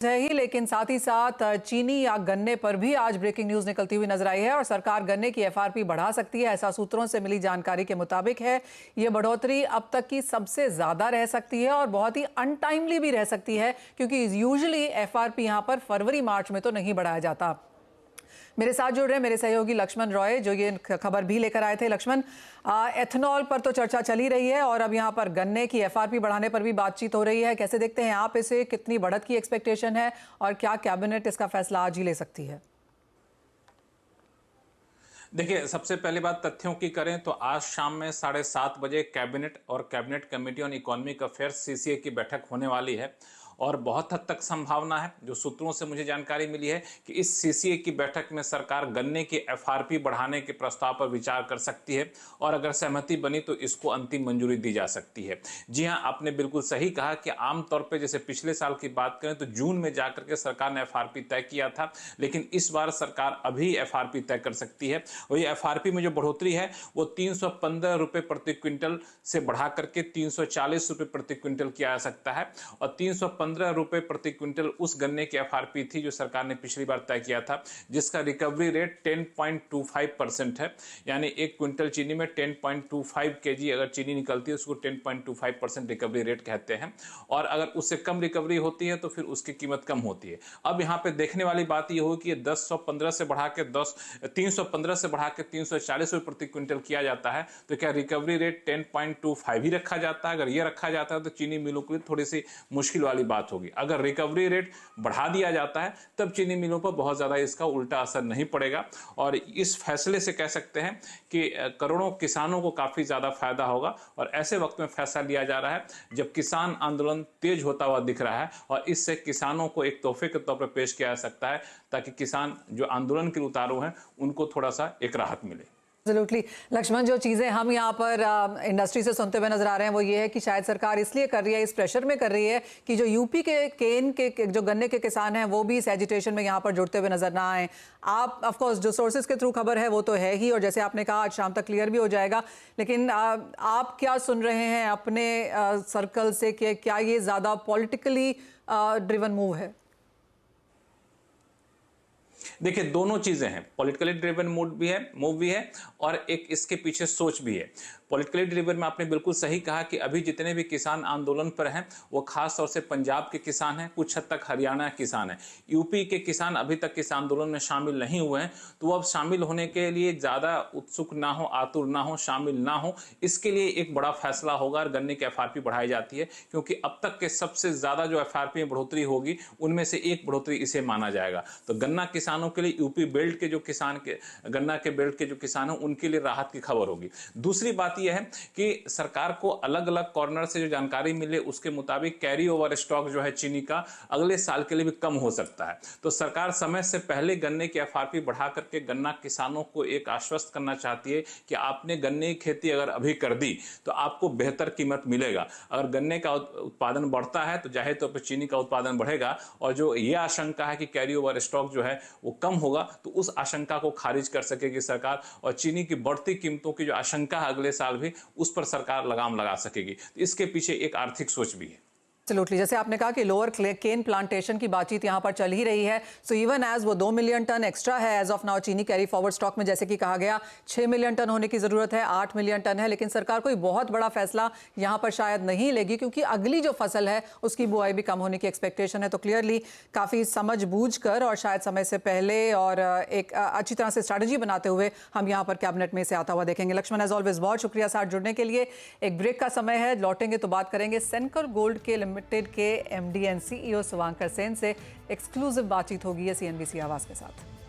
है ही, लेकिन साथ ही साथ चीनी या गन्ने पर भी आज ब्रेकिंग न्यूज निकलती हुई नजर आई है और सरकार गन्ने की एफआरपी बढ़ा सकती है, ऐसा सूत्रों से मिली जानकारी के मुताबिक है। ये बढ़ोतरी अब तक की सबसे ज्यादा रह सकती है और बहुत ही अनटाइमली भी रह सकती है, क्योंकि यूजुअली एफआरपी यहां पर फरवरी मार्च में तो नहीं बढ़ाया जाता। मेरे साथ जुड़ रहे हैं मेरे सहयोगी लक्ष्मण रॉय, जो ये खबर भी लेकर आए थे। लक्ष्मण, एथेनॉल पर तो चर्चा चली रही है और अब यहाँ पर गन्ने की एफआरपी बढ़ाने पर भी बातचीत हो रही है। कैसे देखते हैं आप इसे? कितनी बढ़त की एक्सपेक्टेशन है और क्या कैबिनेट इसका फैसला आज ही ले सकती है? देखिए, सबसे पहली बात तथ्यों की करें तो आज शाम में 7:30 बजे कैबिनेट और cabinet committee on economic affairs CCA की बैठक होने वाली है और बहुत हद तक संभावना है, जो सूत्रों से मुझे जानकारी मिली है, कि इस सीसीए की बैठक में सरकार गन्ने की एफआरपी बढ़ाने के प्रस्ताव पर विचार कर सकती है और अगर सहमति बनी तो इसको अंतिम मंजूरी दी जा सकती है। जी हां, आपने बिल्कुल सही कहा कि आमतौर पर जैसे पिछले साल की बात करें तो जून में जाकर के सरकार ने एफआरपी तय किया था, लेकिन इस बार सरकार अभी एफआरपी तय कर सकती है और ये एफआरपी में जो बढ़ोतरी है वो 315 रुपये प्रति क्विंटल से बढ़ा करके 340 रुपये प्रति क्विंटल किया जा सकता है और 315 रुपये प्रति क्विंटल उस गन्ने की एफआरपी थी जो सरकार ने पिछली बार तय किया था, जिसका रिकवरी रेट 10.25% है। यानी एक क्विंटल चीनी में 10.25 केजी अगर चीनी निकलती है उसको 10.25% रिकवरी रेट कहते हैं और अगर उससे कम रिकवरी होती है तो फिर उसकी कीमत कम होती है। अब यहाँ पे देखने वाली बात यह होगी कि 315 से बढ़ा के 340 रुपये प्रति क्विंटल किया जाता है तो क्या रिकवरी रेट 10.25 ही रखा जाता है? अगर ये रखा जाता है तो चीनी मिलों के लिए थोड़ी सी मुश्किल वाली बात होगी। अगर रिकवरी रेट बढ़ा दिया जाता है तब चीनी मिलों पर बहुत ज्यादा इसका उल्टा असर नहीं पड़ेगा और इस फैसले से कह सकते हैं कि करोड़ों किसानों को काफी ज्यादा फायदा होगा और ऐसे वक्त में फैसला लिया जा रहा है जब किसान आंदोलन तेज होता हुआ दिख रहा है और इससे किसानों को एक तोहफे के तौर पर पेश किया जा सकता है ताकि किसान जो आंदोलन के उतारू हैं उनको थोड़ा सा एक राहत मिले। एब्सोल्युटली लक्ष्मण, जो चीज़ें हम यहाँ पर इंडस्ट्री से सुनते हुए नजर आ रहे हैं वो ये है कि शायद सरकार इसलिए कर रही है, इस प्रेशर में कर रही है कि जो यूपी के केन के जो गन्ने के किसान हैं वो भी इस एजिटेशन में यहाँ पर जुड़ते हुए नजर ना आए। आप ऑफ कोर्स जो सोर्सेज के थ्रू खबर है वो तो है ही और जैसे आपने कहा आज शाम तक क्लियर भी हो जाएगा, लेकिन आप क्या सुन रहे हैं अपने सर्कल से कि क्या ये ज़्यादा पॉलिटिकली ड्रिवन मूव है? देखिए, दोनों चीजें हैं, पॉलिटिकली ड्रिवन मूव भी है और एक इसके पीछे सोच भी है। पॉलिटिकली ड्रिवन में आपने बिल्कुल सही कहा कि अभी जितने भी किसान आंदोलन पर हैं वो खास तौर से पंजाब के किसान हैं, कुछ हद तक हरियाणा के किसान हैं। यूपी के किसान अभी तक इस आंदोलन में शामिल नहीं हुए हैं, तो वो अब शामिल होने के लिए ज्यादा उत्सुक ना हो, आतुर ना हो, शामिल ना हो, इसके लिए एक बड़ा फैसला होगा और गन्ने की एफआरपी बढ़ाई जाती है, क्योंकि अब तक के सबसे ज्यादा जो एफआरपी में बढ़ोतरी होगी उनमें से एक बढ़ोतरी इसे माना जाएगा। तो गन्ना किसानों के लिए, यूपी बेल्ट के जो किसान के गन्ना के बेल्ट के जो किसान हैं उनके लिए राहत की खबर होगी। दूसरी बात यह है कि सरकार को अलग अलग कॉर्नर से जो जानकारी मिले उसके मुताबिक कैरी ओवर स्टॉक जो है चीनी का अगले साल के लिए भी कम हो सकता है। तो सरकार समय से पहले गन्ने की एफआरपी बढ़ा करके गन्ना किसानों को एक आश्वस्त करना चाहती है कि आपने गन्ने की खेती अगर अभी कर दी तो आपको बेहतर कीमत मिलेगा। अगर गन्ने का उत्पादन बढ़ता है तो जाहिर तौर पर चीनी का उत्पादन बढ़ेगा और जो ये आशंका है कि कैरी ओवर स्टॉक जो है वो कम होगा तो उस आशंका को खारिज कर सकेगी सरकार और चीनी की बढ़ती कीमतों की जो आशंका है अगले साल भी उस पर सरकार लगाम लगा सकेगी। तो इसके पीछे एक आर्थिक सोच भी है। एब्सोल्युटली, जैसे आपने कहा कि लोअर केन प्लांटेशन की बातचीत यहां पर चल ही रही है, सो इवन एज वो 2 मिलियन टन एक्स्ट्रा है एज ऑफ नाउ चीनी कैरी फॉरवर्ड स्टॉक में, जैसे कि कहा गया 6 मिलियन टन होने की जरूरत है, 8 मिलियन टन है, लेकिन सरकार कोई बहुत बड़ा फैसला यहां पर शायद नहीं लेगी क्योंकि अगली जो फसल है उसकी बुआई भी कम होने की एक्सपेक्टेशन है। तो क्लियरली काफी समझ बूझ कर और शायद समय से पहले और एक अच्छी तरह से स्ट्रैटेजी बनाते हुए हम यहाँ पर कैबिनेट में से आता हुआ देखेंगे। लक्ष्मण, एज ऑलवेज बहुत शुक्रिया साथ जुड़ने के लिए। एक ब्रेक का समय है, लौटेंगे तो बात करेंगे सेंकर गोल्ड के लिमिटेड के MD and CEO Suvankar Sen से। एक्सक्लूसिव बातचीत होगी है सीएनबीसी आवाज के साथ।